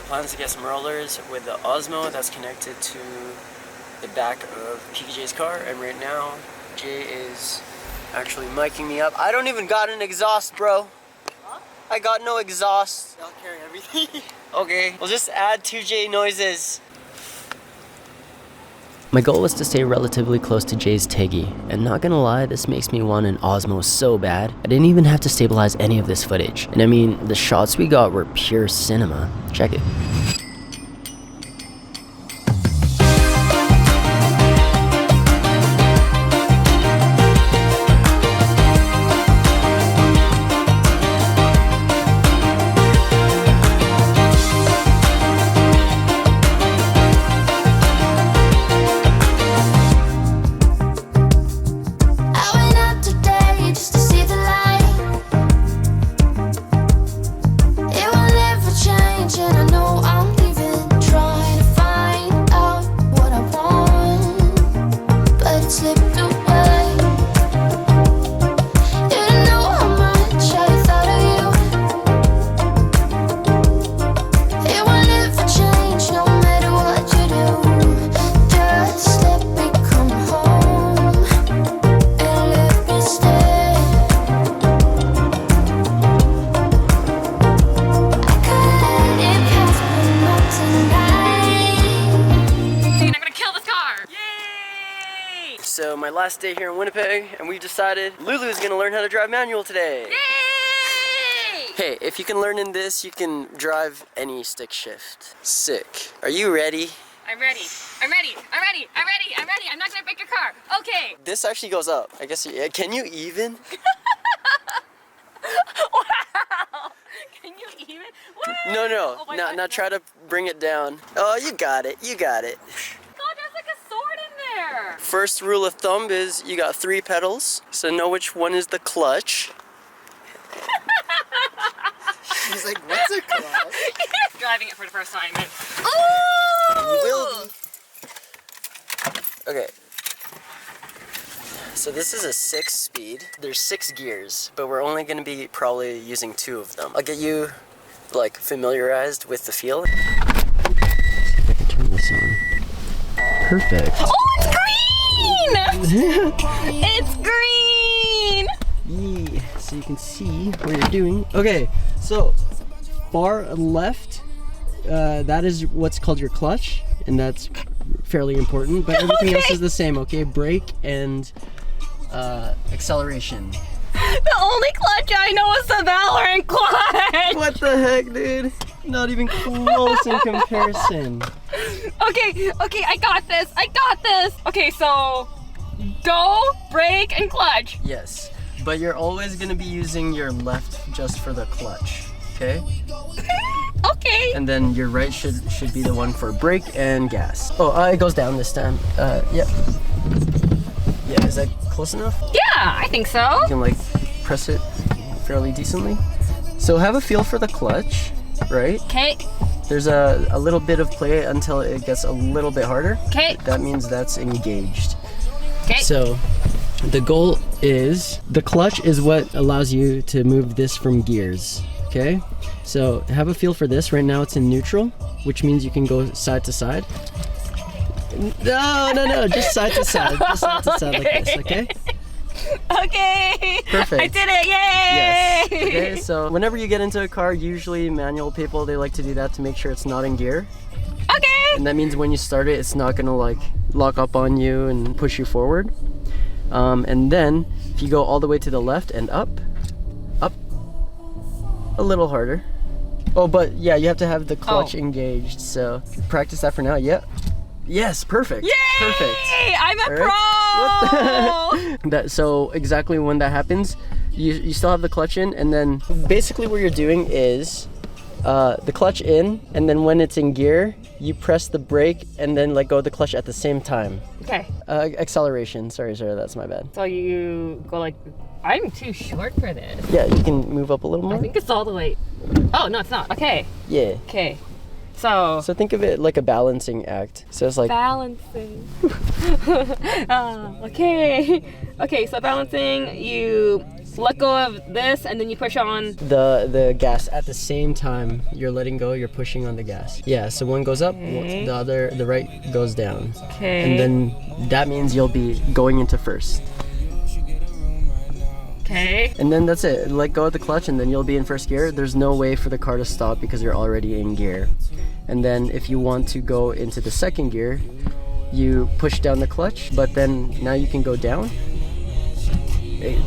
plans to get some rollers with the Osmo that's connected to the back of PKJ's car, and right now Jay is actually miking me up. I don't even got an exhaust, bro. Huh? I got no exhaust. I'll carry everything. Okay, we'll just add 2J noises. My goal was to stay relatively close to Jay's Tiggy, and not gonna lie, this makes me want an Osmo so bad. I didn't even have to stabilize any of this footage. And I mean, the shots we got were pure cinema. Check it. So my last day here in Winnipeg, and we decided Lulu is gonna learn how to drive manual today. Yay! Hey, if you can learn in this, you can drive any stick shift. Sick. Are you ready? I'm ready. I'm ready. I'm ready. I'm ready. I'm ready. I'm not gonna break your car. Okay. This actually goes up. I guess, can you even? Wow! Can you even? What? No, no. Oh now try to bring it down. Oh, you got it. You got it. God, there's like a sword in there. First rule of thumb is you got 3 pedals, so know which one is the clutch. He's like, what's a clutch? Driving it for the first time. And... You will be. Okay. So this is a 6-speed. There's 6 gears, but we're only going to be probably using 2 of them. I'll get you like familiarized with the feel. See if I can turn this on. Perfect. Oh, it's green! It's green! Yeah, so you can see what you're doing. Okay, so far left, that is what's called your clutch, and that's fairly important, but everything else is the same, okay? Brake and acceleration. The only clutch I know is the Valorant clutch! What the heck, dude? Not even close in comparison. Okay, I got this. Okay, so go, brake, and clutch. Yes, but you're always gonna be using your left just for the clutch, okay? Okay. And then your right should be the one for brake and gas. Oh, it goes down this time. Yep. Yeah, is that close enough? Yeah, I think so. You can like press it fairly decently. So have a feel for the clutch, right? Okay. There's a little bit of play until it gets a little bit harder. Okay. That means that's engaged. Okay. So the goal is, the clutch is what allows you to move this from gears, okay? So have a feel for this. Right now it's in neutral, which means you can go side to side. No, just side to side. Just side to side like this, okay? Okay. Perfect. I did it, yay! Yes. Okay, so whenever you get into a car, usually manual people, they like to do that to make sure it's not in gear. Okay. And that means when you start it, it's not gonna like lock up on you and push you forward. And then if you go all the way to the left and up, a little harder. Oh, but yeah, you have to have the clutch engaged. So practice that for now. Yep. Yes, perfect. Yay! Perfect. I'm a All pro! right. So exactly when that happens, you still have the clutch in, and then basically what you're doing is the clutch in, and then when it's in gear, you press the brake and then let go of the clutch at the same time. Okay. Acceleration. Sorry, that's my bad. So you go like, I'm too short for this. Yeah, you can move up a little more. I think it's all the way. Oh, no, it's not. Okay. Yeah. Okay. So think of it like a balancing act. So it's like balancing. Okay. Okay, so balancing, you let go of this and then you push on. The gas at the same time you're letting go, you're pushing on the gas. Yeah, so one goes up, the right goes down. Okay. And then that means you'll be going into first. Okay. And then that's it. Let go of the clutch and then you'll be in first gear. There's no way for the car to stop because you're already in gear. And then if you want to go into the second gear, you push down the clutch, but then now you can go down.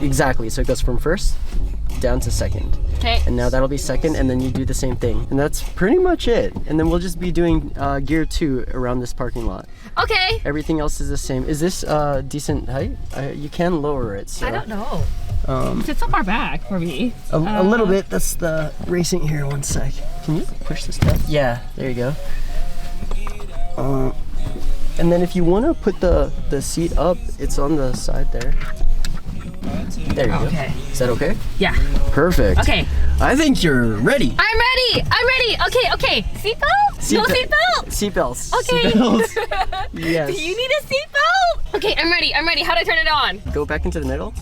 Exactly, so it goes from first down to second. Okay. And now that'll be second, and then you do the same thing. And that's pretty much it. And then we'll just be doing gear 2 around this parking lot. Okay. Everything else is the same. Is this decent height? You can lower it. So. I don't know. It's so far back for me. A little bit. That's the racing here. One sec. Can you push this down? Yeah, there you go. And then if you want to put the seat up, it's on the side there. There you go. Okay. Is that okay? Yeah. Perfect. Okay. I think you're ready. I'm ready. Okay. Seatbelt? No seatbelt? Seatbelts. Okay. Seatbelts. Yes. Do you need a seatbelt? Okay, I'm ready. How do I turn it on? Go back into the middle.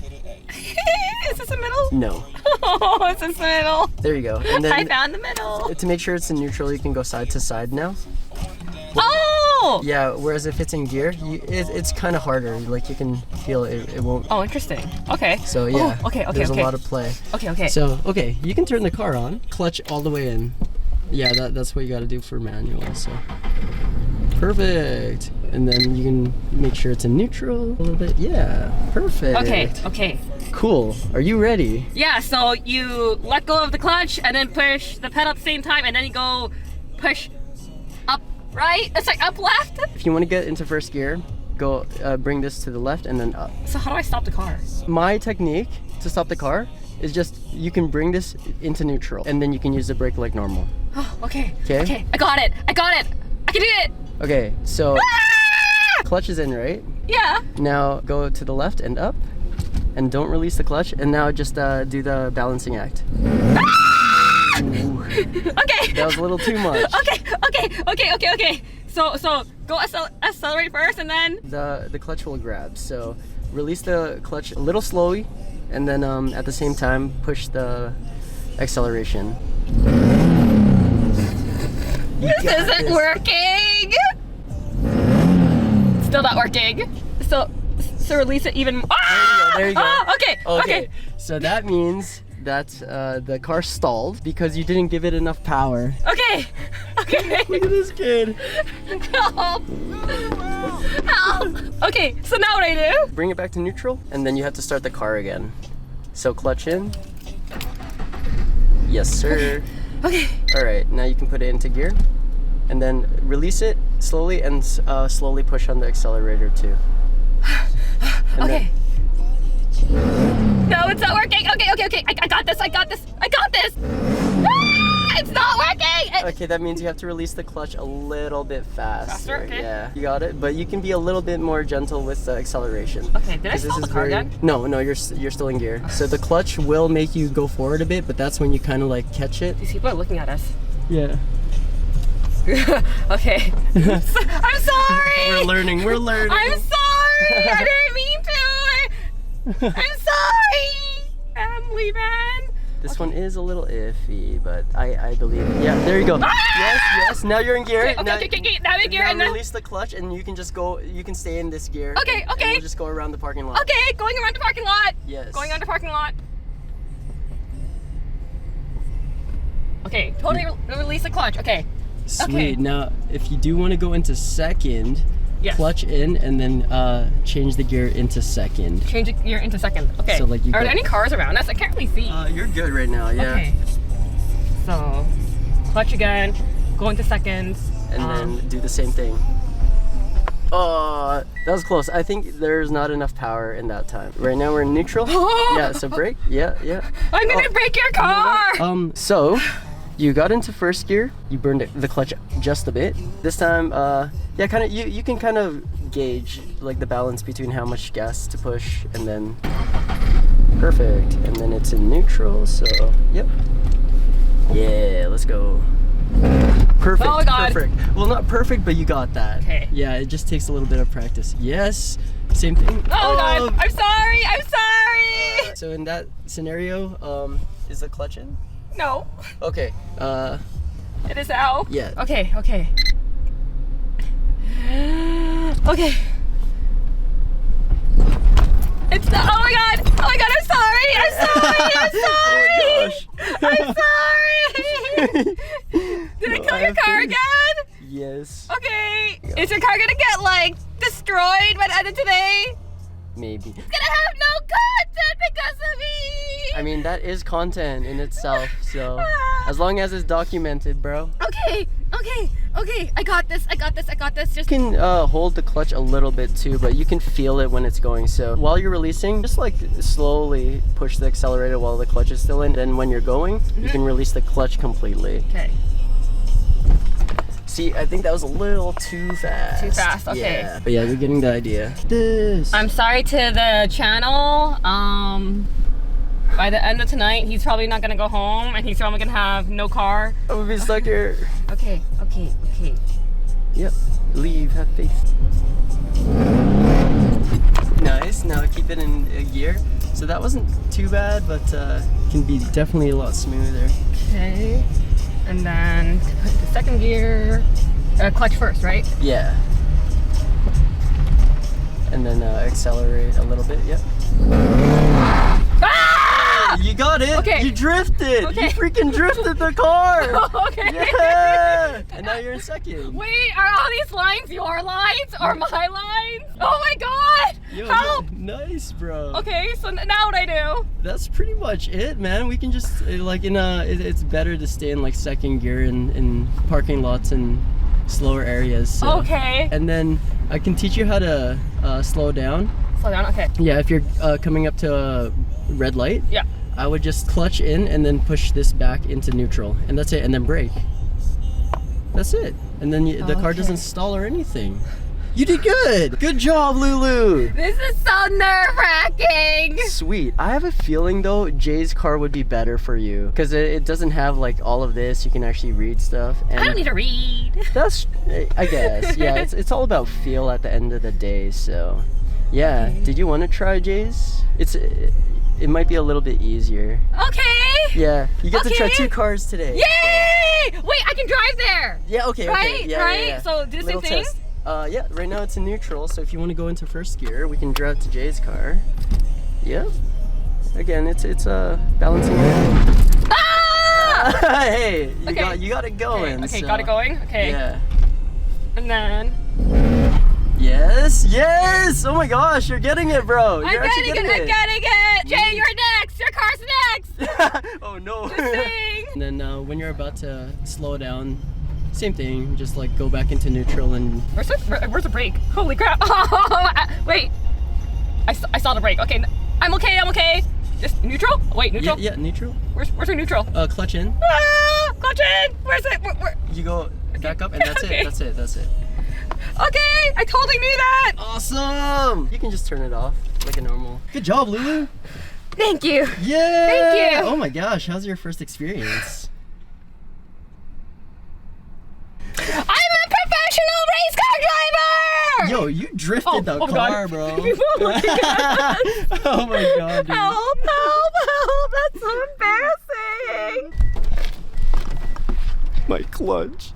Is this the middle? No. Oh, it's in the middle. There you go. And then I found the middle. to make sure it's in neutral, you can go side to side now. Oh! Yeah, whereas if it's in gear, it's kind of harder. Like you can feel it won't. Oh, interesting. Okay. So yeah, Oh, okay. there's a lot of play. Okay. So, okay, you can turn the car on, clutch all the way in. Yeah, that's what you gotta do for manual, so. Perfect. And then you can make sure it's in neutral a little bit. Yeah, perfect. Okay. Cool. Are you ready? Yeah, so you let go of the clutch and then push the pedal at the same time and then you go push up, right? It's like up, left? If you want to get into first gear, go bring this to the left and then up. So how do I stop the car? My technique to stop the car is just you can bring this into neutral and then you can use the brake like normal. Oh, okay. Okay. Okay, I got it. I can do it. Okay, so clutch is in, right? Yeah. Now go to the left and up and don't release the clutch and now just do the balancing act. Okay. That was a little too much. Okay. So go accelerate first and then. The clutch will grab. So release the clutch a little slowly and then at the same time push the acceleration. This isn't working. Still not working. So release it even. There you go. Okay. So that means that the car stalled because you didn't give it enough power. Okay. Look at this kid. Help. Okay, so now what do I do? Bring it back to neutral and then you have to start the car again. So clutch in. Yes, sir. Okay. All right, now you can put it into gear and then release it slowly and slowly push on the accelerator too. And Okay. No, it's not working. Okay. I got this. It's not working. Okay, that means you have to release the clutch a little bit faster. Okay. Yeah, you got it. But you can be a little bit more gentle with the acceleration. Okay, did I 'Cause this stall the is car very- again? No, you're still in gear. So the clutch will make you go forward a bit, but that's when you kind of like catch it. These people are looking at us. Yeah. Okay. I'm sorry. We're learning. I'm sorry. I didn't mean to. I'm sorry. Family man. This one is a little iffy, but I believe it. Yeah, there you go. Yes. Now you're in gear. Okay. Now I'm in gear Now and then. release the clutch and you can just go. You can stay in this gear. Okay. And we'll just go around the parking lot. Okay, going around the parking lot. Yes. Going around the parking lot. Okay, totally release the clutch. Okay. Sweet. Okay. Now, if you do want to go into second, Yes. clutch in and then change the gear into second. Change the gear into second. Okay. So, like, you are go- there any cars around us? I can't really see. You're good right now. Yeah. Okay. So, clutch again, go into seconds. And then do the same thing. Oh, that was close. I think there's not enough power in that time. Right now we're in neutral. Yeah. So brake. Yeah. I'm gonna break your car! So you got into first gear, you burned the clutch just a bit. This time, yeah, kind of, you can kind of gauge like the balance between how much gas to push and then, perfect. And then it's in neutral, so, yep. Yeah, let's go. Perfect, Oh my God. perfect. Well, not perfect, but you got that. Okay. Yeah, it just takes a little bit of practice. Yes, same thing. Oh God, I'm sorry! So in that scenario, is the clutch in? No. Okay. It is out. Yeah. Okay. Okay. Okay. It's not. Oh my god. Oh my god. I'm sorry. I'm sorry. I'm sorry. Oh my gosh. I'm sorry. Did I kill your car again? Yes. Okay. Is your car gonna get like destroyed by the end of today? Maybe. It's gonna have no content because of me. I mean, that is content in itself, so as long as it's documented, bro. Okay. Okay. Okay. I got this. I got this. I got this. Just. You can hold the clutch a little bit too, but you can feel it when it's going. So while you're releasing, just like slowly push the accelerator while the clutch is still in. Then when you're going, you can release the clutch completely. Okay. See, I think that was a little too fast. Too fast, okay. Yeah. But yeah, we're getting the idea. This. I'm sorry to the channel. By the end of tonight, he's probably not gonna go home, and he's probably gonna have no car. I'm gonna be stuck here. Okay. Okay. Okay. Yep. Leave. Have faith. Nice. Now keep it in gear. So that wasn't too bad, but can be definitely a lot smoother. Okay. And then to put the second gear, clutch first, right? Yeah. And then accelerate a little bit. Yep. Ah! You got it. Okay. You drifted. Okay. You freaking drifted the car. Okay. Yeah. And now you're in second. Wait, are all these lines your lines or my lines? Oh my god! Yo, Help! nice, bro. Okay, so now what I do? That's pretty much it, man. We can just like it's better to stay in like second gear in parking lots and slower areas. So. Okay. And then I can teach you how to slow down. Slow down. Okay. Yeah, if you're coming up to a red light, Yeah. I would just clutch in and then push this back into neutral, and that's it. And then brake. That's it. And then the car doesn't stall or anything. You did good. Good job, Lulu. This is so nerve-wracking. Sweet. I have a feeling though Jay's car would be better for you because it doesn't have like all of this. You can actually read stuff. And I don't need to read. That's, I guess. Yeah, it's all about feel at the end of the day. So, yeah. Okay. Did you want to try Jay's? It might be a little bit easier. Okay. Yeah. You get to try Okay. 2 cars today. Yay! Wait, I can drive there. Yeah. Okay. Right? Okay. Yeah. Right? Yeah, yeah. So do the Little same thing? test. Yeah. Right now it's in neutral. So if you want to go into first gear, we can drive to Jay's car. Yep. Again, it's balancing it. Ah! Hey, Okay. you got it going. Okay, so- got it going. Okay. Yeah. And then Yes. Oh my gosh, you're getting it, bro. You're I'm actually getting it. I'm getting it. Jay, you're next. Your car's next. Oh no. Just saying. And then when you're about to slow down, same thing. Just like go back into neutral and Where's the brake? Holy crap! Wait, I saw the brake. Okay, I'm okay. I'm okay. Just neutral. Wait, neutral. yeah, neutral. Where's our neutral? Clutch in. Ah, clutch in. Where's it? Where? You go back up, and that's Okay. it. That's it. That's it. Okay, I totally knew that. Awesome. You can just turn it off like a normal. Good job, Lulu. Thank you. Yeah. Thank you. Oh my gosh, how's your first experience? I'm a professional race car driver. Yo, you drifted the oh car, God. bro. Oh my God. Oh my god, dude. Help! Help! That's so embarrassing. My clutch.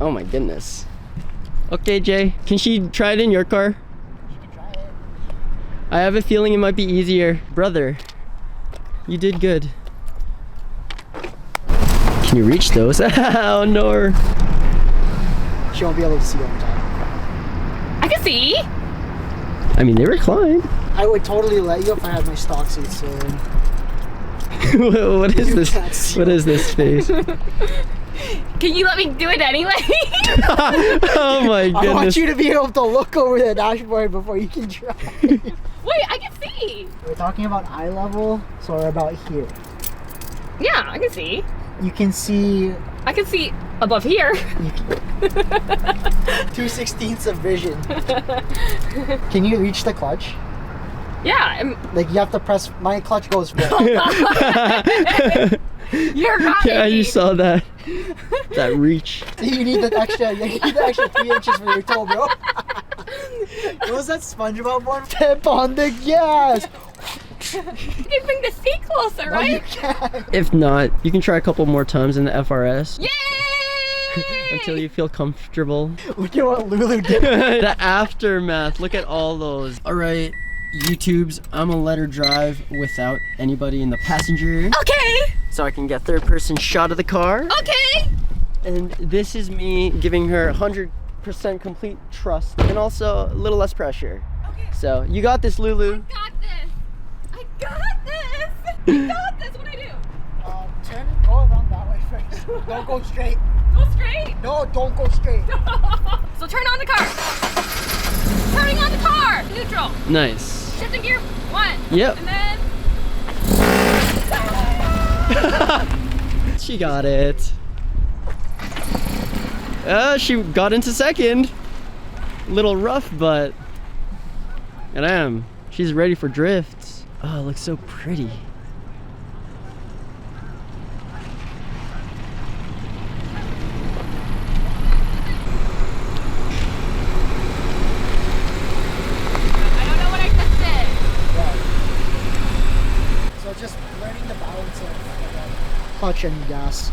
Oh my goodness. Okay, Jay, can she try it in your car? She can try it. I have a feeling it might be easier. Brother, you did good. Can you reach those? Oh no. She won't be able to see on top. I can see. I mean, they recline. I would totally let you if I had my stock seats still in. What is You this? can't see What is this face? Can you let me do it anyway? Oh my I want goodness. you to be able to look over the dashboard before you can drive. Wait, I can see. We're talking about eye level, so we're about here. Yeah, I can see. You can see I can see above here. 2/16 of vision. Can you reach the clutch? Yeah, Like you have to press, my clutch goes red. you're right. Yeah, you saw that. That reach. You need the extra 3 inches for your toe, bro. What was that SpongeBob one? Step on the gas! You can bring the seat closer, No, right? you can't. If not, you can try a couple more times in the FRS Yay! until you feel comfortable. Look at what Lulu did. The aftermath. Look at all those. All right, YouTubes. I'm gonna let her drive without anybody in the passenger, Okay. so I can get third-person shot of the car. Okay. And this is me giving her 100% complete trust and also a little less pressure. Okay. So you got this, Lulu. Got this. I got this. I got this. What do I do? Go around that way first. Don't go straight. Go straight. No, don't go straight. So turn on the car. Turning on the car. Neutral. Nice. Shifting gear 1. Yep. And then. She got it. She got into second. Little rough, but she's ready for drifts. Oh, it looks so pretty. I don't know what I just did. So just learning the balance of clutch and gas.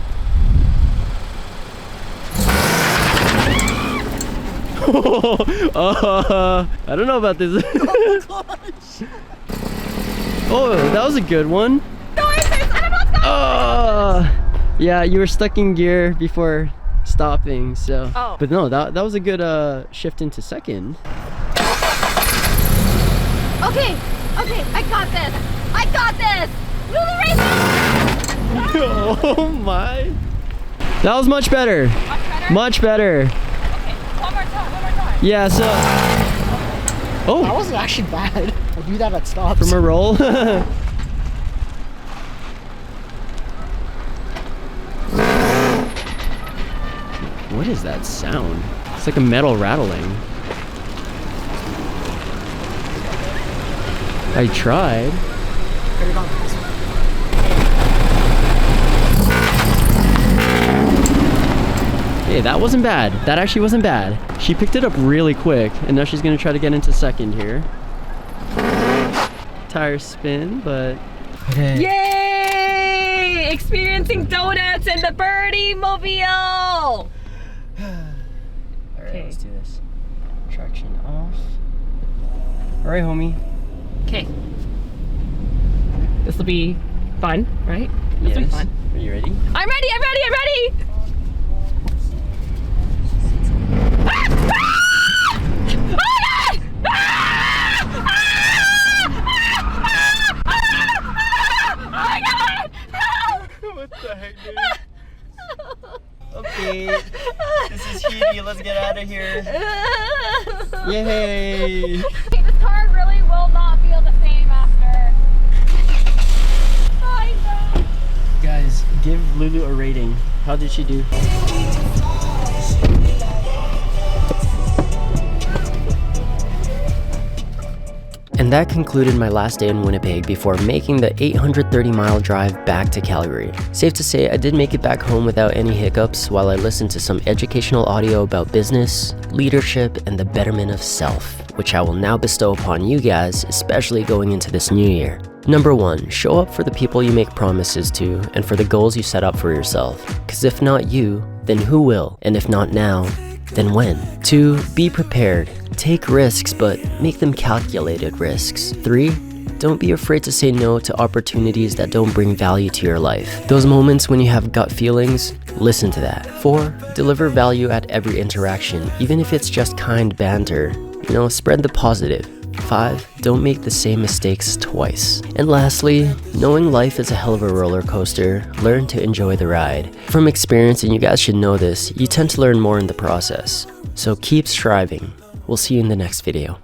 I don't know about this. Oh, that was a good one. No, I don't know what's going on. Yeah, you were stuck in gear before stopping, so. Oh. But no, that was a good shift into second. Okay, I got this. I got this. Lulu racing. Oh my. That was much better. Much better. Much better. Okay, one more time. Yeah, so. That Oh, wasn't actually bad. I do that at stops. from a roll. What is that sound? It's like a metal rattling. I tried. Put it on this one. Hey, that wasn't bad. That actually wasn't bad. She picked it up really quick, and now she's gonna try to get into second here. Tire spin, but okay. Yay! Experiencing donuts in the Birdie Mobile. All right, Okay. let's do this. Traction off. All right, homie. Okay. This will be fun, right? This will be fun. Are you ready? I'm ready. What the heck, dude? Okay, this is Hebe. Let's get out of here. Yay! This car really will not feel the same after. I know. Guys, give Lulu a rating. How did she do? And that concluded my last day in Winnipeg before making the 830-mile drive back to Calgary. Safe to say, I did make it back home without any hiccups while I listened to some educational audio about business, leadership, and the betterment of self, which I will now bestow upon you guys, especially going into this new year. Number 1, show up for the people you make promises to and for the goals you set up for yourself. Because if not you, then who will? And if not now, then when? 2, be prepared. Take risks, but make them calculated risks. 3, don't be afraid to say no to opportunities that don't bring value to your life. Those moments when you have gut feelings, listen to that. 4, deliver value at every interaction, even if it's just kind banter. Spread the positive. 5, don't make the same mistakes twice. And lastly, knowing life is a hell of a roller coaster, learn to enjoy the ride. From experience, and you guys should know this, you tend to learn more in the process. So keep striving. We'll see you in the next video.